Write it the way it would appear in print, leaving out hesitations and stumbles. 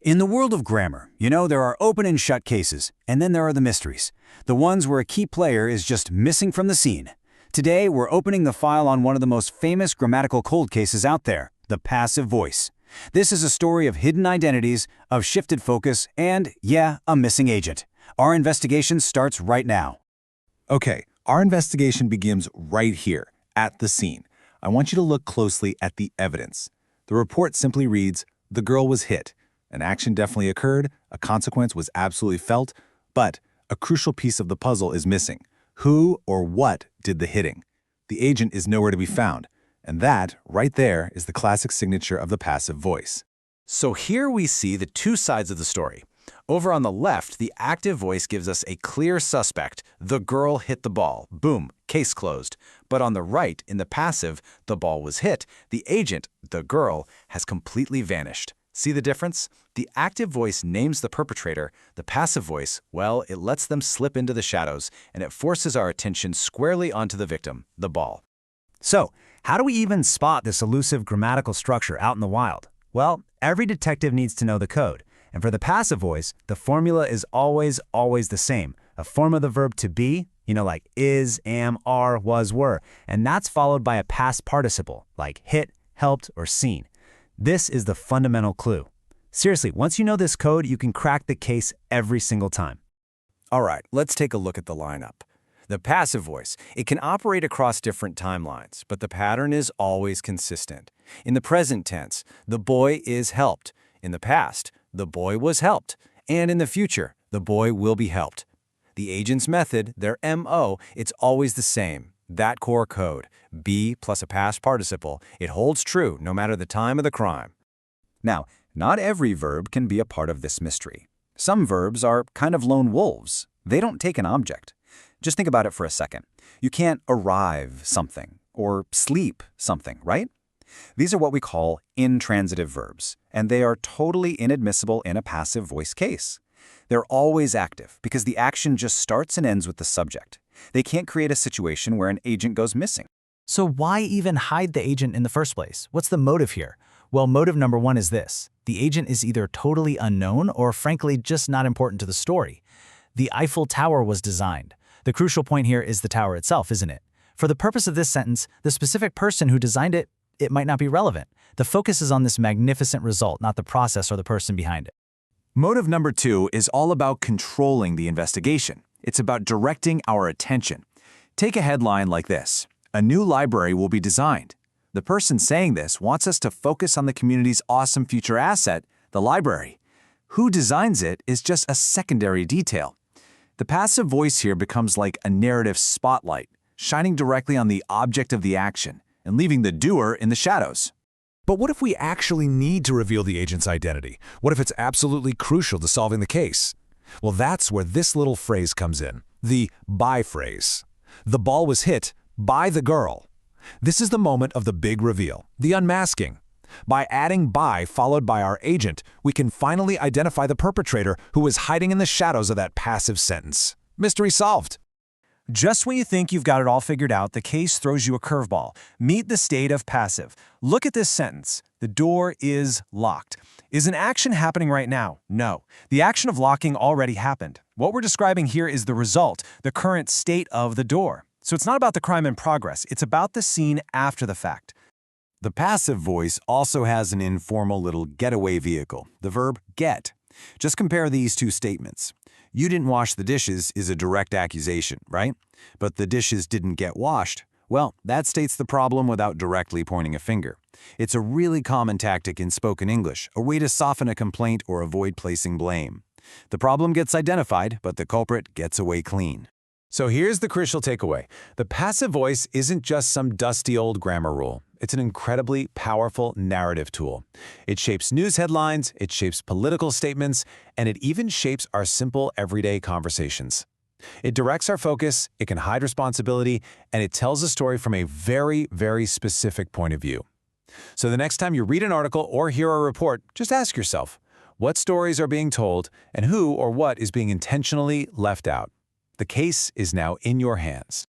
In the world of grammar, there are open and shut cases, and then there are the mysteries. The ones where a key player is just missing from the scene. Today, we're opening the file on one of the most famous grammatical cold cases out there, the passive voice. This is a story of hidden identities, of shifted focus, and, yeah, a missing agent. Our investigation starts right now. Okay, our investigation begins right here, at the scene. I want you to look closely at the evidence. The report simply reads, "The girl was hit. An action definitely occurred, a consequence was absolutely felt, but a crucial piece of the puzzle is missing. Who or what did the hitting? The agent is nowhere to be found, and that, right there, is the classic signature of the passive voice." So here we see the two sides of the story. Over on the left, the active voice gives us a clear suspect. The girl hit the ball. Boom, case closed. But on the right, in the passive, the ball was hit. The agent, the girl, has completely vanished. See the difference? The active voice names the perpetrator. The passive voice, well, it lets them slip into the shadows, and it forces our attention squarely onto the victim, the ball. So, how do we even spot this elusive grammatical structure out in the wild? Well, every detective needs to know the code. And for the passive voice, the formula is always the same. A form of the verb to be, like is, am, are, was, were. And that's followed by a past participle, like hit, helped, or seen. This is the fundamental clue. Seriously, once you know this code, you can crack the case every single time. All right, let's take a look at the lineup. The passive voice, it can operate across different timelines, but the pattern is always consistent. In the present tense, the boy is helped. In the past, the boy was helped. And in the future, the boy will be helped. The agent's method, their MO, it's always the same. That core code, be plus a past participle, it holds true no matter the time of the crime. Now, not every verb can be a part of this mystery. Some verbs are kind of lone wolves. They don't take an object. Just think about it for a second. You can't arrive something or sleep something, right? These are what we call intransitive verbs, and they are totally inadmissible in a passive voice case. They're always active because the action just starts and ends with the subject. They can't create a situation where an agent goes missing. So why even hide the agent in the first place? What's the motive here? Well, motive number one is this. The agent is either totally unknown or frankly just not important to the story. The Eiffel Tower was designed. The crucial point here is the tower itself, isn't it? For the purpose of this sentence, the specific person who designed it might not be relevant. The focus is on this magnificent result, not the process or the person behind it. Motive number two is all about controlling the investigation. It's about directing our attention. Take a headline like this: "A new library will be designed." The person saying this wants us to focus on the community's awesome future asset, the library. Who designs it is just a secondary detail. The passive voice here becomes like a narrative spotlight, shining directly on the object of the action and leaving the doer in the shadows. But what if we actually need to reveal the agent's identity? What if it's absolutely crucial to solving the case? Well, that's where this little phrase comes in, the by phrase. The ball was hit by the girl. This is the moment of the big reveal, the unmasking. By adding by followed by our agent, we can finally identify the perpetrator who is hiding in the shadows of that passive sentence. Mystery solved. Just when you think you've got it all figured out, the case throws you a curveball. Meet the state of passive. Look at this sentence. The door is locked. Is an action happening right now? No. The action of locking already happened. What we're describing here is the result, the current state of the door. So it's not about the crime in progress. It's about the scene after the fact. The passive voice also has an informal little getaway vehicle, the verb get. Just compare these two statements. "You didn't wash the dishes" is a direct accusation, right? But "the dishes didn't get washed," well, that states the problem without directly pointing a finger. It's a really common tactic in spoken English, a way to soften a complaint or avoid placing blame. The problem gets identified, but the culprit gets away clean. So here's the crucial takeaway. The passive voice isn't just some dusty old grammar rule. It's an incredibly powerful narrative tool. It shapes news headlines, it shapes political statements, and it even shapes our simple everyday conversations. It directs our focus, it can hide responsibility, and it tells a story from a very specific point of view. So the next time you read an article or hear a report, just ask yourself, what stories are being told and who or what is being intentionally left out? The case is now in your hands.